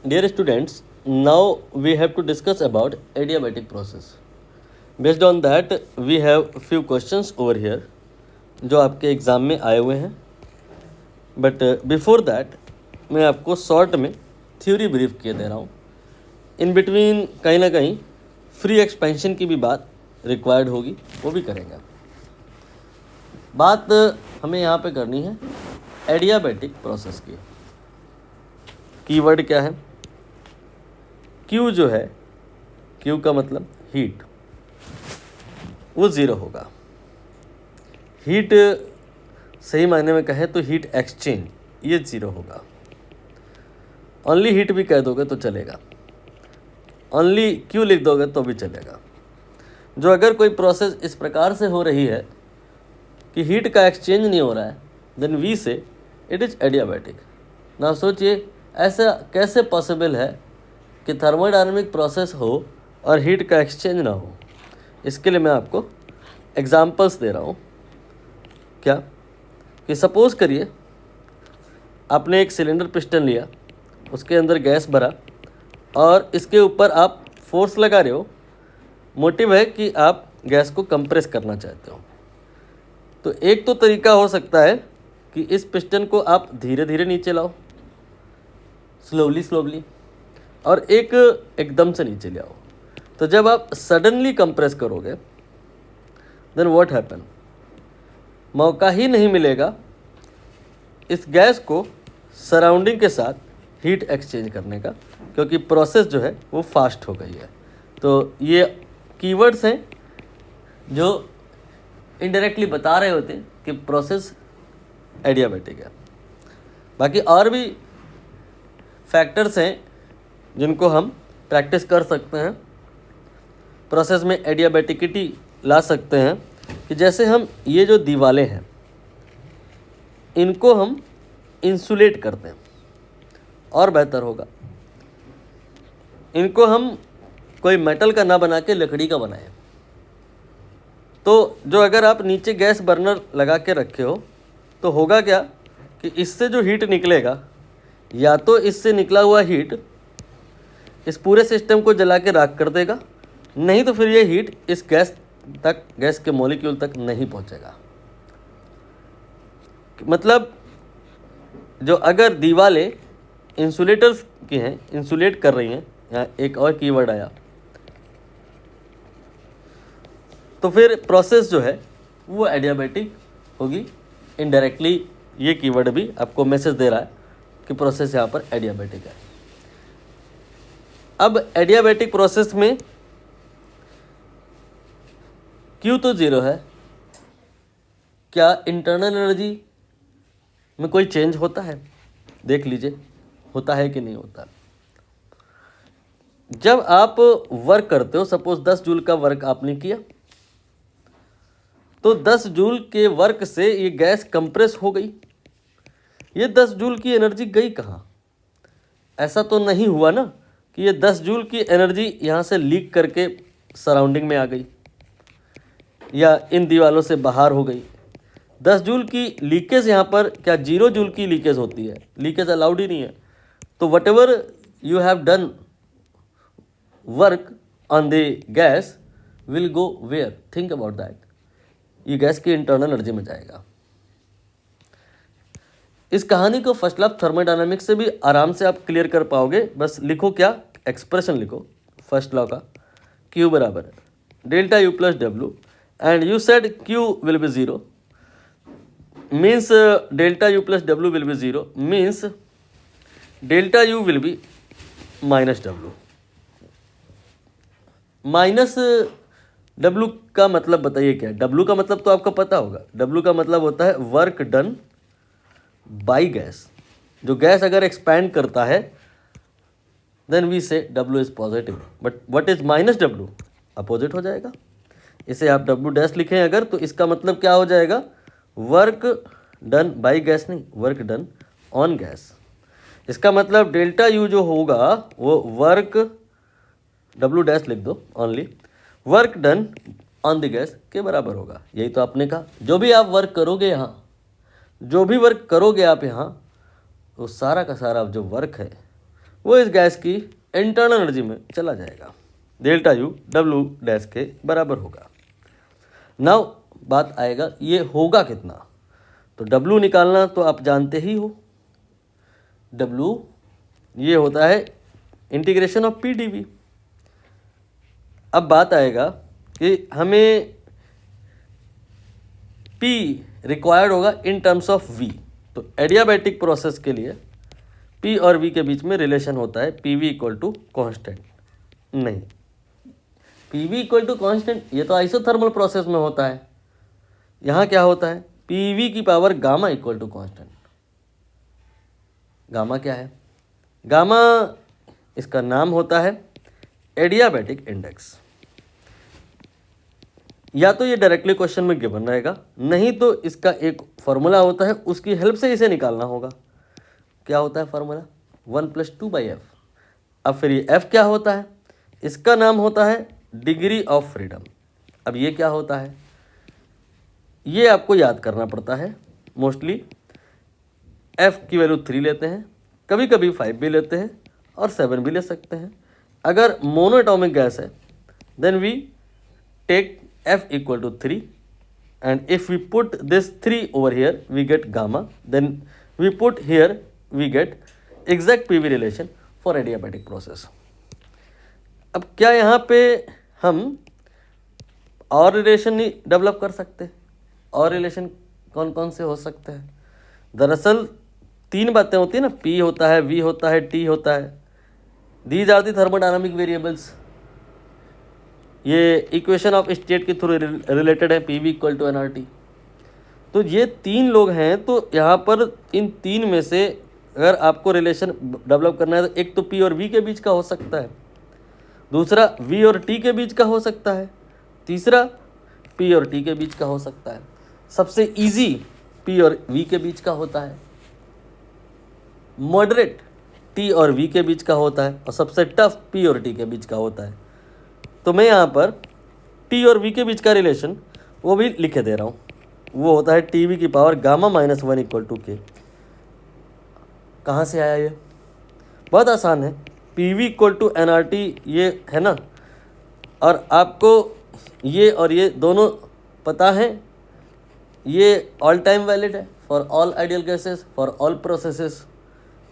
Dear students, now we have to discuss about adiabatic process. Based on that, we have few questions over here जो आपके exam में आए हुए हैं. But before that मैं आपको शॉर्ट में थ्योरी ब्रीफ किए दे रहा हूँ. इन बिटवीन कहीं ना कहीं फ्री एक्सपेंशन की भी बात रिक्वायर्ड होगी, वो भी करेंगे. बात हमें यहाँ पे करनी है एडियाबैटिक प्रोसेस की. कीवर्ड क्या है? Q जो है, Q का मतलब हीट, वो ज़ीरो होगा. हीट सही मायने में कहें तो हीट एक्सचेंज, ये ज़ीरो होगा. ओनली हीट भी कह दोगे तो चलेगा, ओनली Q लिख दोगे तो भी चलेगा. जो अगर कोई प्रोसेस इस प्रकार से हो रही है कि हीट का एक्सचेंज नहीं हो रहा है, देन वी से इट इज़ एडियाबैटिक. ना सोचिए ऐसा कैसे पॉसिबल है कि थर्मोडायनामिक प्रोसेस हो और हीट का एक्सचेंज ना हो. इसके लिए मैं आपको एग्जांपल्स दे रहा हूँ. क्या कि सपोज़ करिए आपने एक सिलेंडर पिस्टन लिया, उसके अंदर गैस भरा और इसके ऊपर आप फोर्स लगा रहे हो. मोटिव है कि आप गैस को कंप्रेस करना चाहते हो. तो एक तो तरीका हो सकता है कि इस पिस्टन को आप धीरे धीरे नीचे लाओ, स्लोली, और एक एकदम से नीचे ले आओ. तो जब आप सडनली कंप्रेस करोगे देन व्हाट हैपन, मौका ही नहीं मिलेगा इस गैस को सराउंडिंग के साथ हीट एक्सचेंज करने का, क्योंकि प्रोसेस जो है वो फास्ट हो गई है. तो ये कीवर्ड्स हैं जो इनडायरेक्टली बता रहे होते हैं कि प्रोसेस एडियाबैटिक है. बाकी और भी फैक्टर्स हैं जिनको हम प्रैक्टिस कर सकते हैं, प्रोसेस में एडियाबैटिकिटी ला सकते हैं. कि जैसे हम ये जो दीवारें हैं इनको हम इंसुलेट करते हैं और बेहतर होगा. इनको हम कोई मेटल का ना बना के लकड़ी का बनाएं. तो जो अगर आप नीचे गैस बर्नर लगा के रखे हो तो होगा क्या कि इससे जो हीट निकलेगा, या तो इससे निकला हुआ हीट इस पूरे सिस्टम को जला के राख कर देगा, नहीं तो फिर ये हीट इस गैस तक, गैस के मॉलिक्यूल तक नहीं पहुंचेगा. मतलब जो अगर दीवारें इंसुलेटर्स की हैं, इंसुलेट कर रही हैं, यहाँ एक और कीवर्ड आया, तो फिर प्रोसेस जो है वो एडियाबैटिक होगी. इनडायरेक्टली ये कीवर्ड भी आपको मैसेज दे रहा है कि प्रोसेस यहाँ पर एडियाबैटिक है. अब एडियाबैटिक प्रोसेस में Q तो ज़ीरो है. क्या इंटरनल एनर्जी में कोई चेंज होता है? देख लीजिए होता है कि नहीं होता. जब आप वर्क करते हो, सपोज 10 जूल का वर्क आपने किया, तो 10 जूल के वर्क से ये गैस कंप्रेस हो गई. ये 10 जूल की एनर्जी गई कहाँ? ऐसा तो नहीं हुआ ना कि ये 10 जूल की एनर्जी यहाँ से लीक करके सराउंडिंग में आ गई या इन दीवारों से बाहर हो गई. 10 जूल की लीकेज यहाँ पर क्या 0 जूल की लीकेज होती है? लीकेज अलाउड ही नहीं है. तो whatever you have done work on the gas will go where, think about that. ये गैस की इंटरनल एनर्जी में जाएगा. इस कहानी को फर्स्ट लॉ थर्मोडायनामिक्स से भी आराम से आप क्लियर कर पाओगे. बस लिखो क्या, एक्सप्रेशन लिखो फर्स्ट लॉ का. Q बराबर delta U plus W, and you said Q will be zero, means delta U plus W will be zero, means delta U will be minus W. Minus W का मतलब बताइए क्या? W का मतलब तो आपको पता होगा. डब्ल्यू का मतलब होता है वर्क डन बाई गैस. जो गैस अगर एक्सपैंड करता है देन वी से W is positive, but what is minus W? Opposite हो जाएगा. इसे आप डब्ल्यू डैश लिखें अगर, तो इसका मतलब क्या हो जाएगा? वर्क डन बाई गैस नहीं, वर्क डन ऑन गैस. इसका मतलब डेल्टा यू जो होगा वो वर्क, डब्ल्यू डैश लिख दो only, work done on the gas के बराबर होगा. यही तो आपने कहा. जो भी आप वर्क करोगे यहाँ, जो भी वर्क करोगे आप यहाँ, वो सारा का सारा जो वर्क है वो इस गैस की इंटरनल एनर्जी में चला जाएगा। डेल्टा यू डब्ल्यू डैश के बराबर होगा। नाउ बात आएगा ये होगा कितना। तो डब्ल्यू निकालना तो आप जानते ही हो, डब्ल्यू ये होता है integration of P D V. अब बात आएगा कि हमें P रिक्वायर्ड होगा इन टर्म्स ऑफ V। तो एडियाबैटिक प्रोसेस के लिए P और V के बीच में रिलेशन होता है PV इक्वल टू कॉन्स्टेंट। नहीं, PV इक्वल टू कॉन्स्टेंट ये तो आइसोथर्मल प्रोसेस में होता है। यहाँ क्या होता है, PV की power gamma equal to constant. Gamma क्या है, गामा इसका नाम होता है एडियाबैटिक इंडेक्स। या तो ये डायरेक्टली क्वेश्चन में गिवन रहेगा, नहीं तो इसका एक फॉर्मूला होता है, उसकी हेल्प से इसे निकालना होगा। क्या होता है फॉर्मूला, 1 + 2/f। अब फिर ये f क्या होता है, इसका नाम होता है डिग्री ऑफ फ्रीडम। अब ये क्या होता है, ये आपको याद करना पड़ता है। मोस्टली f की वैल्यू 3 लेते हैं, कभी कभी 5 भी लेते हैं और 7 भी ले सकते हैं। अगर मोनोएटॉमिक गैस है then we take f equal to 3, and if we put this 3 over here we get gamma, then we put here we get exact PV relation for adiabatic process। अब क्या यहाँ पे हम और रिलेशन नहीं develop कर सकते, और रिलेशन कौन कौन से हो सकते हैं? दरअसल 3 बातें होती है ना, P होता है, V होता है, T होता है। These are the thermodynamic variables. ये इक्वेशन ऑफ स्टेट के थ्रू रिलेटेड है, PV इक्वल टू nRT। तो ये 3 लोग हैं, तो यहाँ पर इन 3 में से अगर आपको रिलेशन डेवलप करना है तो एक तो P और V के बीच का हो सकता है, दूसरा V और T के बीच का हो सकता है, तीसरा P और T के बीच का हो सकता है। सबसे इजी P और V के बीच का होता है, मॉडरेट T और V के बीच का होता है, और सबसे टफ P और T के बीच का होता है। तो मैं यहाँ पर T और V के बीच का रिलेशन वो भी लिखे दे रहा हूँ। वो होता है TV की power gamma -1 equal to K। कहाँ से आया ये, बहुत आसान है, PV इक्वल टू nRT ये है ना, और आपको ये और ये दोनों पता है। ये ऑल टाइम वैलिड है for all ideal gases, for all processes,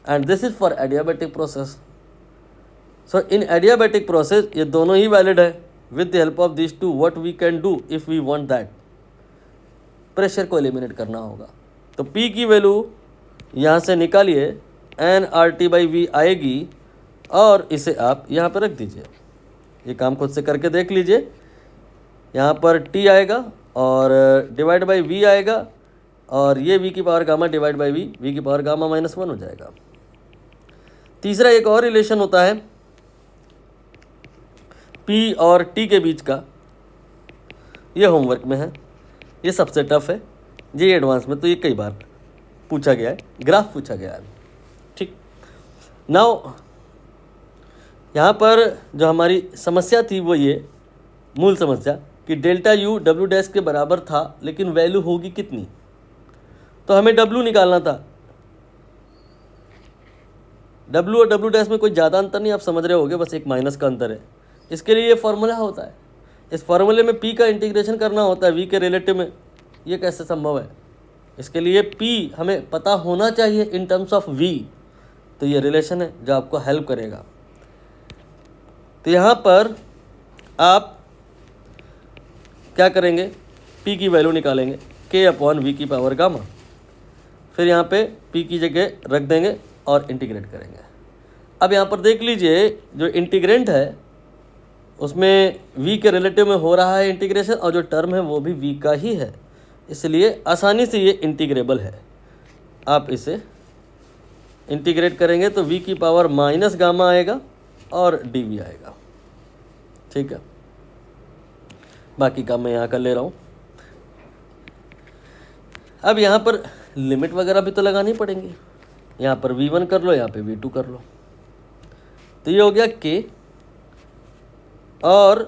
and this is for adiabatic process. So in adiabatic process ये दोनों ही वैलिड है। With the help of this two what we can do if we want that, pressure को eliminate करना होगा। तो P की value यहाँ से निकालिए, nRT/V आएगी, और इसे आप यहाँ पर रख दीजिए। ये काम खुद से करके देख लीजिए। यहाँ पर T आएगा और डिवाइड बाई V आएगा, और ये V की power gamma divide by V की पावर गामा -1 हो जाएगा। तीसरा एक और रिलेशन होता है P और T के बीच का, ये होमवर्क में है, ये सबसे टफ है। जी एडवांस में तो ये कई बार पूछा गया है, ग्राफ पूछा गया है। ठीक, नाउ यहाँ पर जो हमारी समस्या थी वो ये मूल समस्या कि डेल्टा U W डैश के बराबर था, लेकिन वैल्यू होगी कितनी, तो हमें W निकालना था। W और W डैश में कोई ज़्यादा अंतर नहीं, आप समझ रहे होगे, बस एक माइनस का अंतर है। इसके लिए ये फॉर्मूला होता है, इस फॉर्मूले में P का इंटीग्रेशन करना होता है V के रिलेटिव में। ये कैसे संभव है, इसके लिए P हमें पता होना चाहिए इन टर्म्स ऑफ V। तो ये रिलेशन है जो आपको हेल्प करेगा। तो यहाँ पर आप क्या करेंगे, P की वैल्यू निकालेंगे K/V की पावर गामा, फिर यहाँ पे P की जगह रख देंगे और इंटीग्रेट करेंगे। अब यहाँ पर देख लीजिए, जो इंटीग्रेंट है उसमें V के रिलेटिव में हो रहा है इंटीग्रेशन, और जो टर्म है वो भी V का ही है, इसलिए आसानी से ये इंटीग्रेबल है। आप इसे इंटीग्रेट करेंगे तो V की पावर माइनस गामा आएगा और dV आएगा। ठीक है, बाकी काम मैं यहाँ कर ले रहा हूँ। अब यहाँ पर लिमिट वगैरह भी तो लगानी पड़ेंगी। यहाँ पर V1 कर लो, यहाँ पे V2 कर लो, तो ये हो गया K, और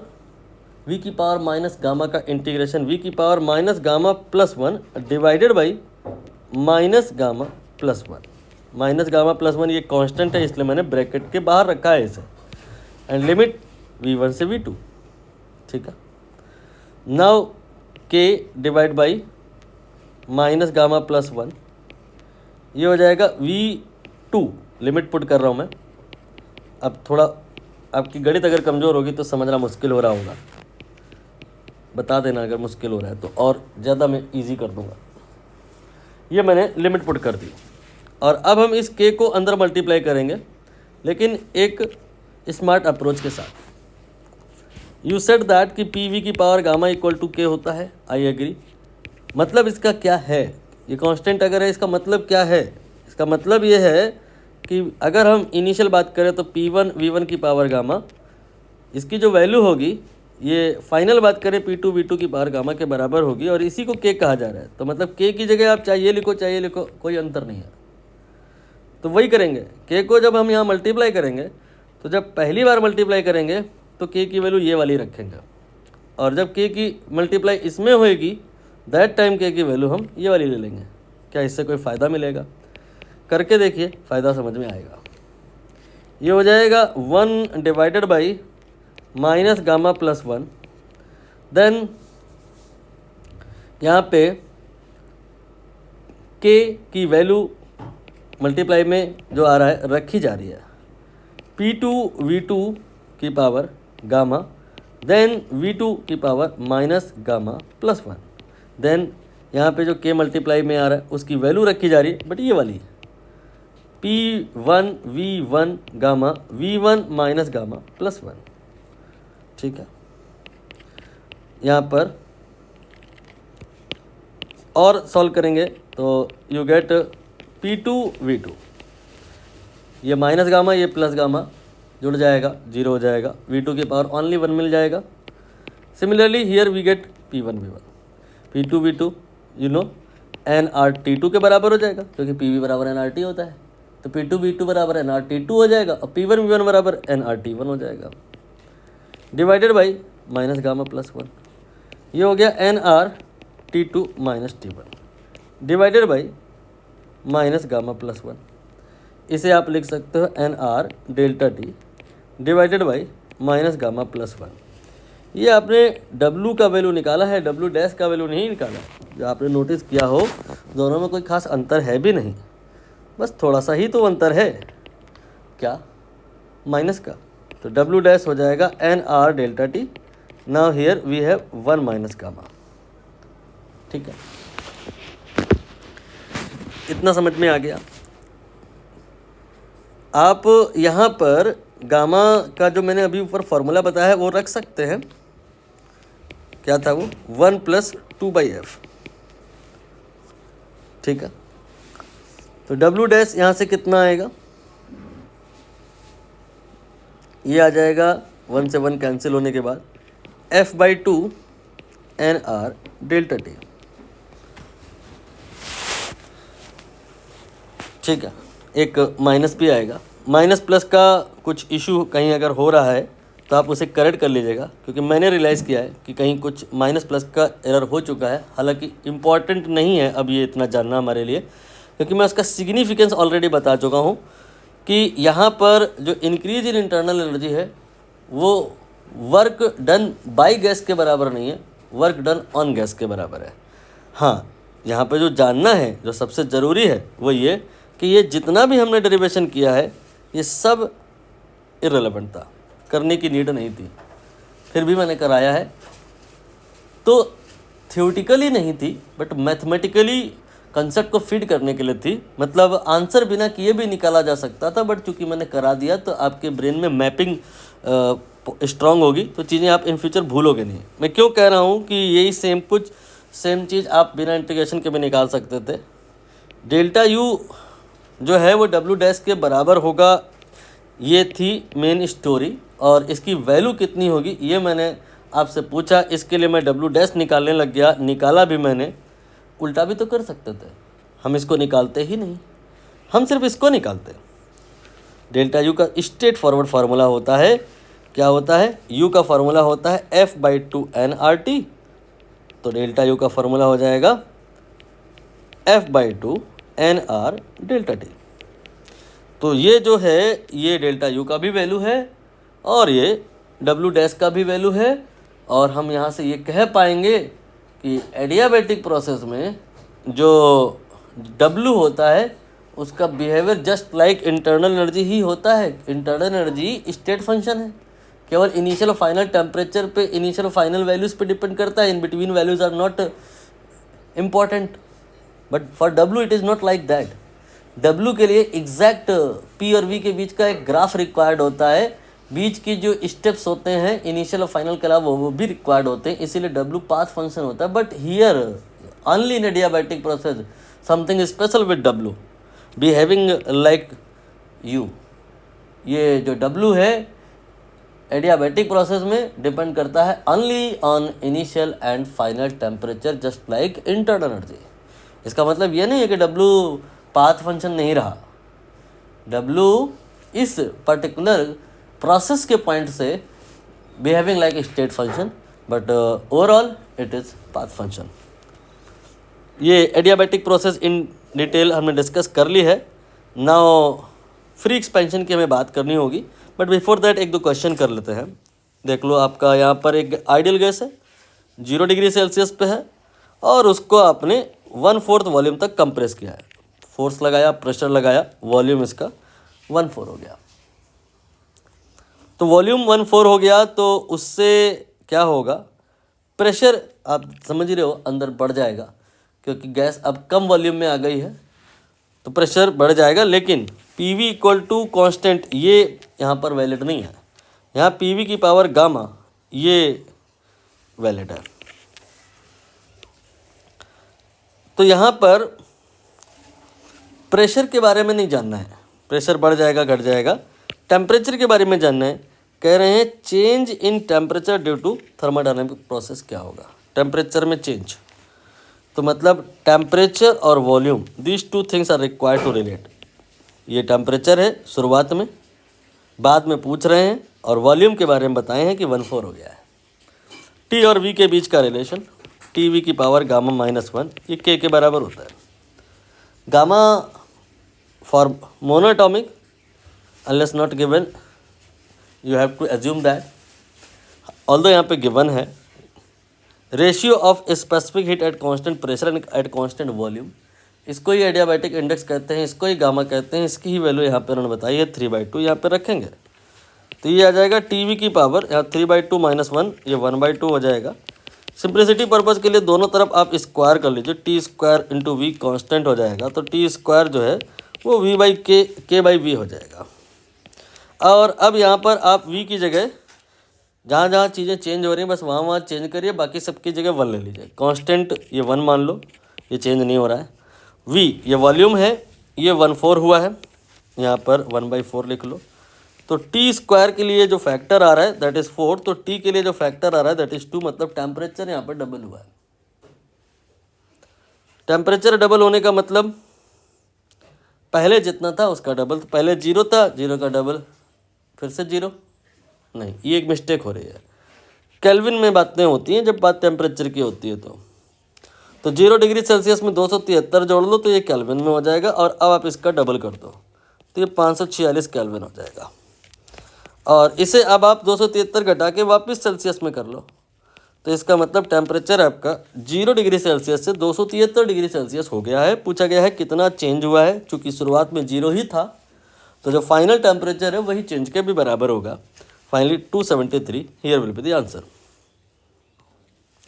V की पावर माइनस गामा का इंटीग्रेशन V की power minus gamma +1 divided by minus gamma +1 minus gamma plus 1 ये कांस्टेंट है, इसलिए मैंने ब्रैकेट के बाहर रखा है इसे, एंड लिमिट v1 से v2, ठीक है। Now k divide by minus gamma plus 1, ये हो जाएगा v2, लिमिट पुट कर रहा हूँ मैं। अब थोड़ा आपकी गणित अगर कमज़ोर होगी तो समझना मुश्किल हो रहा होगा, बता देना अगर मुश्किल हो रहा है तो, और ज़्यादा मैं इजी कर दूंगा। ये मैंने लिमिट पुट कर दी, और अब हम इस k को अंदर मल्टीप्लाई करेंगे, लेकिन एक स्मार्ट अप्रोच के साथ। यू सेड दैट कि पी वी की power gamma equal to k होता है, आई एग्री। मतलब इसका क्या है, ये कांस्टेंट अगर है इसका मतलब क्या है, इसका मतलब ये है कि अगर हम इनिशियल बात करें तो P1 V1 की पावर गामा, इसकी जो वैल्यू होगी ये फाइनल बात करें P2 V2 की पावर गामा के बराबर होगी, और इसी को k कहा जा रहा है। तो मतलब k की जगह आप चाहिए लिखो, कोई अंतर नहीं है। तो वही करेंगे, k को जब हम यहाँ मल्टीप्लाई करेंगे तो जब पहली बार मल्टीप्लाई करेंगे तो k की वैल्यू ये वाली रखेंगे, और जब k की मल्टीप्लाई इसमें होएगी दैट टाइम k की वैल्यू हम ये वाली ले लेंगे। क्या इससे कोई फ़ायदा मिलेगा? करके देखिए, फ़ायदा समझ में आएगा। ये हो जाएगा 1 divided by minus gamma plus 1, then यहाँ पे k की वैल्यू मल्टीप्लाई में जो आ रहा है रखी जा रही है, P2 V2 की पावर गामा, देन V2 की power minus gamma plus 1, then यहाँ पे जो k मल्टीप्लाई में आ रहा है उसकी वैल्यू रखी जा रही है, बट ये वाली P1 V1 gamma V1 minus gamma plus 1, ठीक है। यहाँ पर और सॉल्व करेंगे तो यू गेट P2 V2, ये माइनस गामा ये प्लस गामा जुड़ जाएगा, 0 हो जाएगा, V2 की पावर ओनली 1 मिल जाएगा। Similarly here we get P1 V1, P2 V2 you know nRT2 के बराबर हो जाएगा, क्योंकि PV बराबर nRT होता है, तो P2 V2 बराबर nRT2 हो जाएगा, और P1 V1 बराबर nRT1 हो जाएगा, divided by minus gamma plus 1, ये हो गया nRT2 minus T1 divided by minus gamma plus 1। इसे आप लिख सकते हो nR delta T divided by minus gamma plus 1। ये आपने W का वैल्यू निकाला है, W डैश का वैल्यू नहीं निकाला। जो आपने नोटिस किया हो दोनों में कोई खास अंतर है भी नहीं, बस थोड़ा सा ही तो अंतर है, क्या, माइनस का। तो W डैश हो जाएगा nR delta T। Now here we have 1 minus gamma, ठीक है। इतना समझ में आ गया। आप यहाँ पर गामा का जो मैंने अभी ऊपर फॉर्मूला बताया है वो रख सकते हैं, क्या था वो, 1 प्लस 2/f, ठीक है। तो W डैश यहाँ से कितना आएगा, ये आ जाएगा 1 से 1 कैंसिल होने के बाद f/2 nR डेल्टा T, ठीक है। एक माइनस भी आएगा, माइनस प्लस का कुछ इशू कहीं अगर हो रहा है तो आप उसे करेक्ट कर लीजिएगा, क्योंकि मैंने रियलाइज़ किया है कि कहीं कुछ माइनस प्लस का एरर हो चुका है। हालांकि इम्पॉर्टेंट नहीं है अब ये इतना जानना हमारे लिए, क्योंकि मैं उसका सिग्निफिकेंस ऑलरेडी बता चुका हूँ कि यहाँ पर जो इंक्रीज इन इंटरनल एनर्जी है वो वर्क डन बाय गैस के बराबर नहीं है, वर्क डन ऑन गैस के बराबर है। हाँ, यहाँ पे जो जानना है, जो सबसे ज़रूरी है वो ये कि ये जितना भी हमने डेरिवेशन किया है ये सब इररिलेवेंट था, करने की नीड नहीं थी, फिर भी मैंने कराया है। तो थियोरेटिकली नहीं थी, बट मैथमेटिकली कंसेप्ट को फीड करने के लिए थी। मतलब आंसर बिना किए भी निकाला जा सकता था, बट चूंकि मैंने करा दिया तो आपके ब्रेन में मैपिंग स्ट्रांग होगी, तो चीज़ें आप इन फ्यूचर भूलोगे नहीं। मैं क्यों कह रहा हूँ कि यही सेम चीज़ आप बिना इंटीग्रेशन के भी निकाल सकते थे। डेल्टा यू जो है वो W डैश के बराबर होगा, ये थी मेन स्टोरी, और इसकी वैल्यू कितनी होगी ये मैंने आपसे पूछा। इसके लिए मैं W डैश निकालने लग गया, निकाला भी मैंने। उल्टा भी तो कर सकते थे, हम इसको निकालते ही नहीं, हम सिर्फ इसको निकालते। डेल्टा यू का स्ट्रेट फॉरवर्ड फार्मूला होता है, क्या होता है, यू का फार्मूला होता है f/2 nRT, तो डेल्टा यू का फार्मूला हो जाएगा f/2 nR डेल्टा T। तो ये जो है ये डेल्टा यू का भी वैल्यू है और ये डब्ल्यू डैश का भी वैल्यू है। और हम यहाँ से ये कह पाएंगे कि एडियाबैटिक प्रोसेस में जो डब्ल्यू होता है उसका behaviour just like internal energy ही होता है। इंटरनल एनर्जी स्टेट फंक्शन है, केवल इनिशियल और फाइनल टेम्परेचर पे, इनिशियल और फाइनल वैल्यूज पे डिपेंड करता है। In between values are not important, but for W it is not like that. W के लिए एग्जैक्ट पी और वी के बीच का एक ग्राफ रिक्वायर्ड होता है, बीच की जो स्टेप्स होते हैं इनिशियल और फाइनल के अलावा वो भी रिक्वायर्ड होते हैं, इसीलिए डब्ल्यू पाथ फंक्शन होता है। But here only in adiabatic process something special with W behaving like you. ये जो डब्ल्यू है एडियाबैटिक प्रोसेस में डिपेंड करता है only on initial and final temperature just like internal energy. इसका मतलब ये नहीं है कि डब्ल्यू पाथ फंक्शन नहीं रहा। डब्ल्यू इस पर्टिकुलर प्रोसेस के पॉइंट से behaving like state function, but overall it is path function. ये एडियाबैटिक प्रोसेस इन डिटेल हमने डिस्कस कर ली है। नाउ फ्री एक्सपेंशन की हमें बात करनी होगी, बट बिफोर दैट एक दो क्वेश्चन कर लेते हैं। देख लो, आपका यहाँ पर एक आइडियल गैस है 0 डिग्री सेल्सियस पे है और उसको आपने 1/4 वॉल्यूम तक कंप्रेस किया है। फोर्स लगाया, प्रेशर लगाया, वॉल्यूम इसका 1/4 हो गया। तो वॉल्यूम 1/4 हो गया तो उससे क्या होगा, प्रेशर आप समझ रहे हो अंदर बढ़ जाएगा, क्योंकि गैस अब कम वॉल्यूम में आ गई है तो प्रेशर बढ़ जाएगा। लेकिन पी वी = कॉन्स्टेंट ये यहाँ पर वैलिड नहीं है। यहाँ पी वी की पावर गामा ये वैलिड है। तो यहाँ पर प्रेशर के बारे में नहीं जानना है, प्रेशर बढ़ जाएगा घट जाएगा। टेम्परेचर के बारे में जानना है। कह रहे हैं change in temperature due to thermodynamic process क्या होगा, टेम्परेचर में चेंज। तो मतलब टेम्परेचर और volume these 2 things are required to relate. ये टेम्परेचर है शुरुआत में, बाद में पूछ रहे हैं, और वॉल्यूम के बारे में बताए हैं कि 1/4 हो गया है। टी और वी के बीच का रिलेशन, टी वी की पावर गामा -1 ये के बराबर होता है। Gamma for monoatomic unless not given you have to assume that, although यहाँ पे गिवन है। Ratio of specific heat at constant pressure and at constant volume, इसको ही एडियाबैटिक इंडेक्स कहते हैं, इसको ही गामा कहते हैं। इसकी ही वैल्यू यहाँ पे उन्होंने बताई है 3/2 यहाँ पे रखेंगे तो ये आ जाएगा टीवी की पावर, यहाँ 3/2 - 1 ये 1/2 हो जाएगा। सिंप्लिसिटी पर्पज़ के लिए दोनों तरफ आप स्क्वायर कर लीजिए, T² × V कांस्टेंट हो जाएगा तो T² जो है वो V/K/V हो जाएगा। और अब यहाँ पर आप V की जगह जहाँ जहाँ चीज़ें चेंज हो रही हैं बस वहाँ वहाँ चेंज करिए, बाकी सबकी जगह 1 ले लीजिए। कांस्टेंट ये 1 मान लो, ये चेंज नहीं हो रहा है। V ये वॉल्यूम है, ये 1/4 हुआ है, यहाँ पर 1/4 लिख लो। तो T² के लिए जो फैक्टर आ रहा है दैट इज़ 4, तो T के लिए जो फैक्टर आ रहा है दैट इज़ 2, मतलब टेम्परेचर यहाँ पर डबल हुआ है। टेम्परेचर डबल होने का मतलब पहले जितना था उसका डबल, तो पहले 0 था, 0 का डबल, फिर से 0 नहीं, ये एक मिस्टेक हो रही है। केल्विन में बातें होती हैं जब बात टेम्परेचर की होती है तो 0 डिग्री सेल्सियस में 273 जोड़ लो तो ये केल्विन में हो जाएगा, और अब आप इसका डबल कर दो तो ये 546 केल्विन हो जाएगा। और इसे अब आप 273 घटा के वापस सेल्सियस में कर लो तो इसका मतलब टेम्परेचर आपका 0 डिग्री सेल्सियस से 273 डिग्री सेल्सियस हो गया है। पूछा गया है कितना चेंज हुआ है, चूँकि शुरुआत में 0 ही था तो जो फाइनल टेम्परेचर है वही चेंज के भी बराबर होगा। Finally 273 here will be the answer.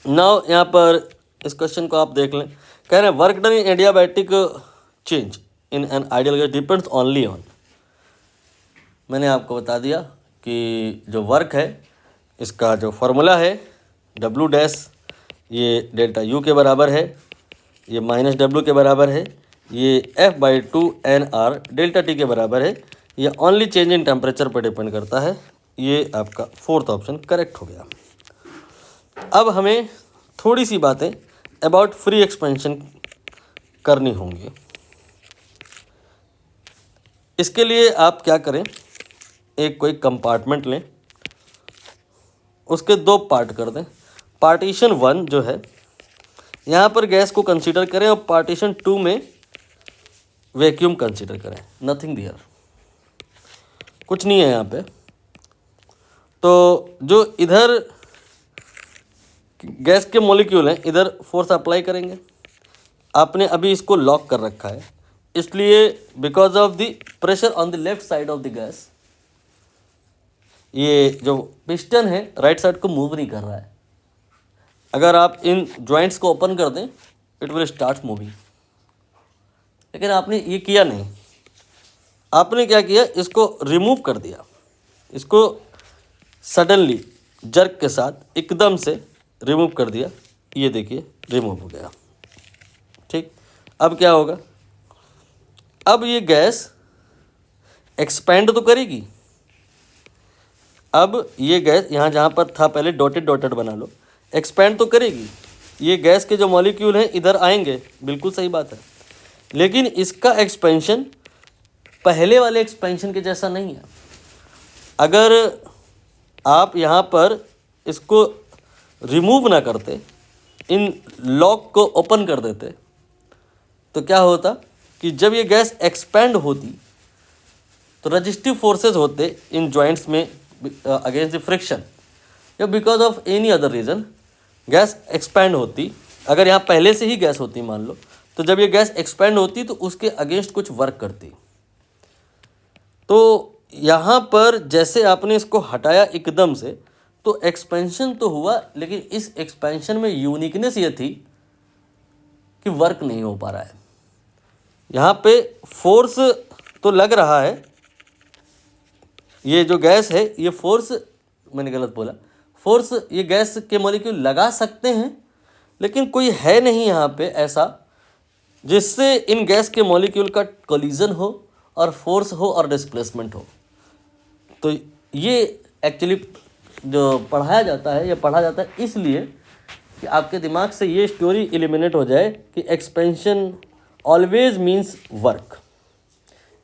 Now यहाँ पर इस क्वेश्चन को आप देख लें। कह रहे हैं work done in adiabatic change in an ideal gas depends only on, मैंने आपको बता दिया कि जो वर्क है इसका जो फॉर्मूला है W' ये डेल्टा U के बराबर है, ये -W के बराबर है, ये F/2 NR डेल्टा T के बराबर है। ये ओनली चेंज इन टेम्परेचर पर डिपेंड करता है। ये आपका 4th ऑप्शन करेक्ट हो गया। अब हमें थोड़ी सी बातें अबाउट फ्री एक्सपेंशन करनी होंगी। इसके लिए आप क्या करें, एक कोई कंपार्टमेंट लें, उसके 2 पार्ट कर दें। पार्टीशन 1 जो है यहाँ पर गैस को कंसीडर करें और पार्टीशन 2 में वैक्यूम कंसीडर करें, नथिंग देयर। कुछ नहीं है यहाँ पे। तो जो इधर गैस के मॉलिक्यूल हैं, इधर फोर्स अप्लाई करेंगे। आपने अभी इसको लॉक कर रखा है, इसलिए because of the pressure on the left side of the gas, ये जो पिस्टन है राइट साइड को मूव नहीं कर रहा है। अगर आप इन जॉइंट्स को ओपन कर दें, इट विल स्टार्ट मूविंग। लेकिन आपने ये किया नहीं। आपने क्या किया, इसको रिमूव कर दिया, इसको सडनली जर्क के साथ एकदम से रिमूव कर दिया। ये देखिए रिमूव हो गया। ठीक, अब क्या होगा, अब ये गैस एक्सपैंड तो करेगी। अब ये गैस यहाँ जहाँ पर था पहले डॉटेड डॉटेड बना लो, एक्सपैंड तो करेगी। ये गैस के जो मॉलिक्यूल हैं इधर आएंगे, बिल्कुल सही बात है। लेकिन इसका एक्सपेंशन पहले वाले एक्सपेंशन के जैसा नहीं है। अगर आप यहाँ पर इसको रिमूव ना करते, इन लॉक को ओपन कर देते, तो क्या होता कि जब ये गैस एक्सपैंड होती तो रजिस्टिव फोर्सेस होते इन जॉइंट्स में अगेंस्ट द फ्रिक्शन, या because of any other reason gas expand होती। अगर यहाँ पहले से ही गैस होती मान लो, तो जब ये गैस एक्सपैंड होती तो उसके अगेंस्ट कुछ वर्क करती। तो यहाँ पर जैसे आपने इसको हटाया एकदम से, तो एक्सपेंशन तो हुआ, लेकिन इस एक्सपेंशन में यूनिकनेस ये थी कि वर्क नहीं हो पा रहा है। यहाँ पे फोर्स तो लग रहा है, ये जो गैस है ये फोर्स, मैंने गलत बोला, फोर्स ये गैस के मॉलिक्यूल लगा सकते हैं, लेकिन कोई है नहीं यहाँ पे ऐसा जिससे इन गैस के मॉलिक्यूल का कोलिजन हो और फोर्स हो और डिस्प्लेसमेंट हो। तो ये एक्चुअली जो पढ़ाया जाता है, ये पढ़ा जाता है इसलिए कि आपके दिमाग से ये स्टोरी एलिमिनेट हो जाए कि expansion always means work.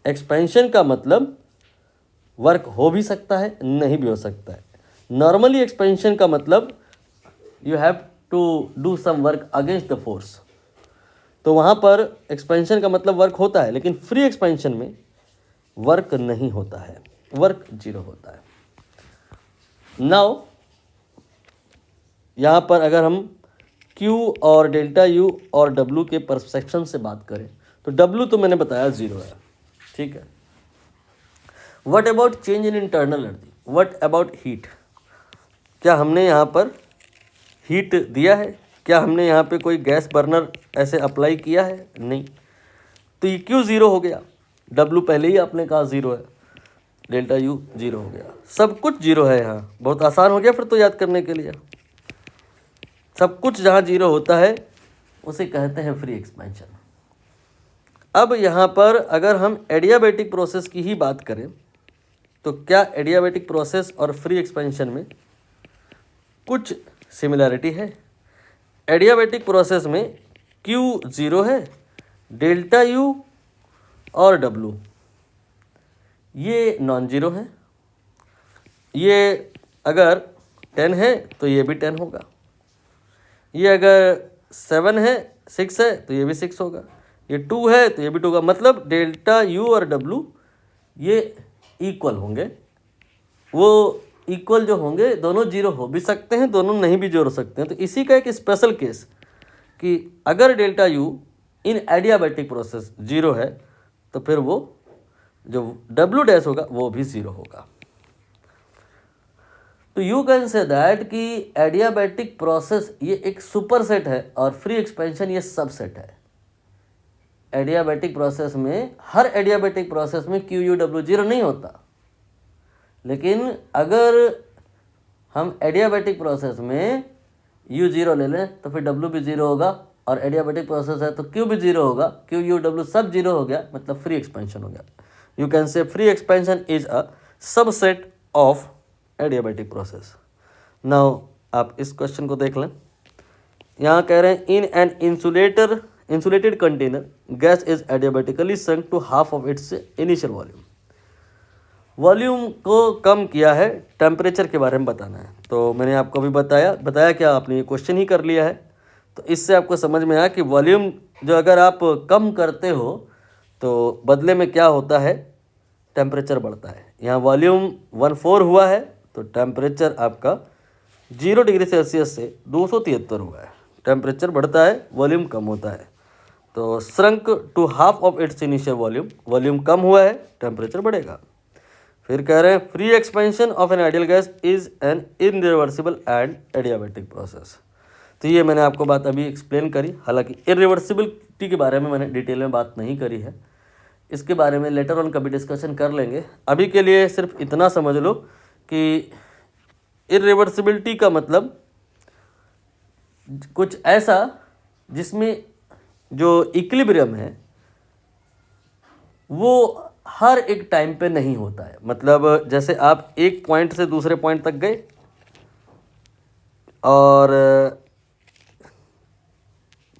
Expansion का मतलब वर्क हो भी सकता है, नहीं भी हो सकता है। नॉर्मली एक्सपेंशन का मतलब you have to do some work against the force. तो वहाँ पर एक्सपेंशन का मतलब वर्क होता है, लेकिन फ्री एक्सपेंशन में वर्क नहीं होता है, वर्क जीरो होता है। नाउ यहाँ पर अगर हम Q और डेल्टा U और W के परसेप्शन से बात करें, तो W तो मैंने बताया ज़ीरो है, ठीक है। What about change in internal energy, what about heat, क्या हमने यहाँ पर हीट दिया है? क्या हमने यहाँ पे कोई गैस बर्नर ऐसे अप्लाई किया है? नहीं। तो ये क्यों ज़ीरो हो गया? W पहले ही आपने कहा ज़ीरो है, डेल्टा U ज़ीरो हो गया, सब कुछ ज़ीरो है। यहाँ बहुत आसान हो गया फिर तो याद करने के लिए। सब कुछ जहाँ ज़ीरो होता है उसे कहते हैं फ्री एक्सपेंशन। अब यहाँ पर अगर हम एडियाबैटिक प्रोसेस की ही बात करें, तो क्या एडियाबैटिक प्रोसेस और फ्री एक्सपेंशन में कुछ सिमिलरिटी है? एडियाबैटिक प्रोसेस में Q ज़ीरो है, डेल्टा U और W ये नॉन ज़ीरो है। ये अगर 10 है तो ये भी 10 होगा, ये अगर 7 है 6 है तो ये भी 6 होगा, ये 2 है तो ये भी 2 होगा। मतलब डेल्टा U और W ये इक्वल होंगे। वो इक्वल जो होंगे, दोनों जीरो हो भी सकते हैं, दोनों नहीं भी जोड़ सकते हैं। तो इसी का एक स्पेशल केस कि अगर डेल्टा U इन एडियाबैटिक प्रोसेस जीरो है, तो फिर वो जो W डैश होगा वो भी ज़ीरो होगा। तो यू कैन से दैट कि एडियाबैटिक प्रोसेस ये एक सुपर सेट है और फ्री एक्सपेंशन ये सबसेट है। एडियाबैटिक प्रोसेस में, हर एडियाबैटिक प्रोसेस में QU W ज़ीरो नहीं होता, लेकिन अगर हम एडियाबैटिक प्रोसेस में U ज़ीरो ले लें तो फिर W भी ज़ीरो होगा, और एडियाबैटिक प्रोसेस है तो Q भी ज़ीरो होगा, QU W सब जीरो हो गया, मतलब फ्री एक्सपेंशन हो गया। You can say free expansion is a subset of adiabatic process. Now आप इस क्वेश्चन को देख लें। यहाँ कह रहे हैं in an insulated container gas is adiabatically sunk to half of its initial volume. Volume को कम किया है, टेम्परेचर के बारे में बताना है। तो मैंने आपको अभी बताया क्या आपने ये क्वेश्चन ही कर लिया है। तो इससे आपको समझ में आया कि वॉल्यूम जो अगर आप कम करते हो तो बदले में क्या होता है टेम्परेचर बढ़ता है। यहाँ वॉल्यूम 14 हुआ है तो टेम्परेचर आपका 0 डिग्री सेल्सियस से 273 हुआ है। टेम्परेचर बढ़ता है, वॉल्यूम कम होता है। तो shrunk to half of its initial volume, volume कम हुआ है, टेम्परेचर बढ़ेगा। फिर कह रहे हैं free expansion of an ideal gas is an irreversible and adiabatic process. तो ये मैंने आपको बात अभी एक्सप्लेन करी। हालांकि इरिवर्सिबिलिटी के बारे में मैंने डिटेल में बात नहीं करी है, इसके बारे में लेटर ऑन कभी डिस्कशन कर लेंगे। अभी के लिए सिर्फ इतना समझ लो कि इरिवर्सिबिलिटी का मतलब कुछ ऐसा जिसमें जो इक्विलिब्रियम है वो हर एक टाइम पे नहीं होता है। मतलब जैसे आप एक पॉइंट से दूसरे पॉइंट तक गए और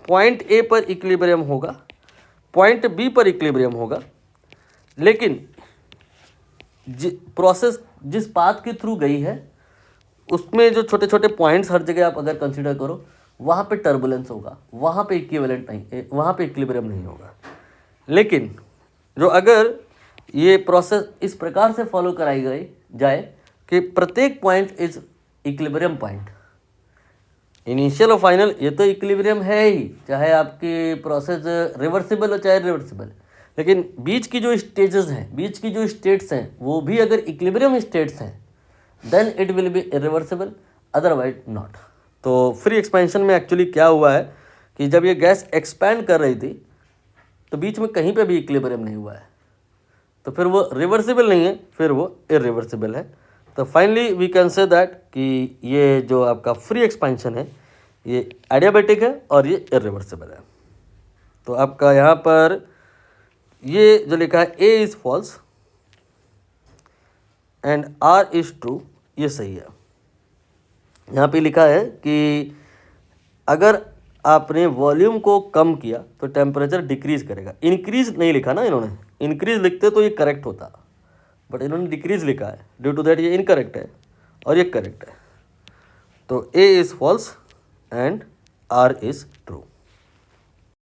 पॉइंट ए पर इक्विलिब्रियम होगा, पॉइंट बी पर इक्विलिब्रियम होगा, लेकिन प्रोसेस जिस पाथ के थ्रू गई है उसमें जो छोटे छोटे पॉइंट्स हर जगह आप अगर कंसीडर करो, वहाँ पे टर्बुलेंस होगा, वहाँ पे इक्विवेलेंट नहीं, वहाँ पे इक्विलिब्रियम नहीं होगा। लेकिन जो अगर ये प्रोसेस इस प्रकार से फॉलो कराई गई जाए कि प्रत्येक point is equilibrium point, initial और फाइनल ये तो इक्विलिब्रियम है ही, चाहे आपकी प्रोसेस रिवर्सिबल हो चाहे रिवर्सिबल, लेकिन बीच की जो स्टेजेस हैं, बीच की जो स्टेट्स हैं, वो भी अगर इक्विलिब्रियम स्टेट्स हैं then it will be irreversible, otherwise not. तो फ्री एक्सपेंशन में एक्चुअली क्या हुआ है कि जब ये गैस एक्सपैंड कर रही थी तो बीच में कहीं पे भी इक्विलिब्रियम नहीं हुआ है, तो फिर वो रिवर्सिबल नहीं है, फिर वो इरिवर्सिबल है। तो finally we can say that कि ये जो आपका फ्री एक्सपेंशन है ये एडियाबैटिक है और ये इरिवर्सिबल है। तो आपका यहाँ पर ये जो लिखा है A is false and R is true, ये सही है। यहाँ पे लिखा है कि अगर आपने वॉल्यूम को कम किया तो टेम्परेचर डिक्रीज करेगा। इंक्रीज नहीं लिखा ना इन्होंने, इंक्रीज लिखते तो ये करेक्ट होता, बट इन्होंने डिक्रीज लिखा है, ड्यू टू दैट ये इनकरेक्ट है और ये करेक्ट है। तो A is false and R is true.